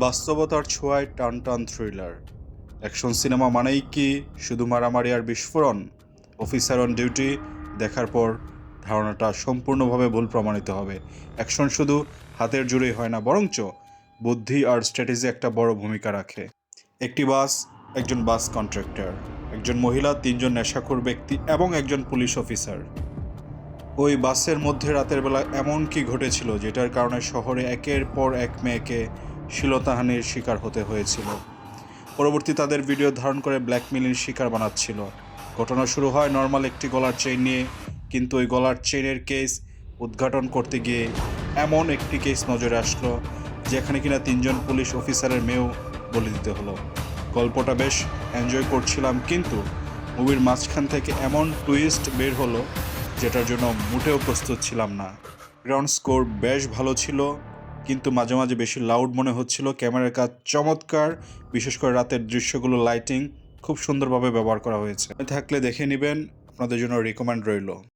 বাস্তবতার ছোঁয়ায় টান টান থ্রিলার। অ্যাকশন সিনেমা মানেই কি শুধু মারামারি আর বিস্ফোরণ? অফিসার অন ডিউটি দেখার পর ধারণাটা সম্পূর্ণভাবে ভুল প্রমাণিত হবে। অ্যাকশন শুধু হাতের জোরেই হয় না, বরঞ্চ বুদ্ধি আর স্ট্র্যাটেজি একটা বড় ভূমিকা রাখে। একটি বাস, একজন বাস কন্ট্রাক্টর, একজন মহিলা, তিনজন নেশাখোর ব্যক্তি এবং একজন পুলিশ অফিসার। ওই বাসের মধ্যে রাতের বেলা এমন কি ঘটেছিল যেটার কারণে শহরে একের পর এক মেয়েকে শ্লীলতাহানির শিকার হতে হয়েছিল? পরবর্তী তাদের ভিডিও ধারণ করে ব্ল্যাকমেইলের শিকার বানাচ্ছিল। ঘটনা শুরু হয় নর্মাল একটি গলার চেইন নিয়ে, কিন্তু ওই গলার চেইনের কেস উদ্ঘাটন করতে গিয়ে এমন একটি কেস নজরে আসলো যেখানে কিনা তিনজন পুলিশ অফিসারের মেয়েও বলে দিতে হলো। গল্পটা বেশ এনজয় করছিলাম, কিন্তু মুভির মাঝখান থেকে এমন টুইস্ট বের হলো যেটার জন্য মোটেও প্রস্তুত ছিলাম না। গ্রাউন্ড স্কোর বেশ ভালো ছিল, কিন্তু মাঝে মাঝে বেশি লাউড মনে হচ্ছিল। ক্যামেরার কাজ চমৎকার, বিশেষ করে রাতের দৃশ্যগুলো লাইটিং খুব সুন্দরভাবে ব্যবহার করা হয়েছে। থাকলে দেখে নেবেন, আপনাদের জন্য রিকমেন্ড রইল।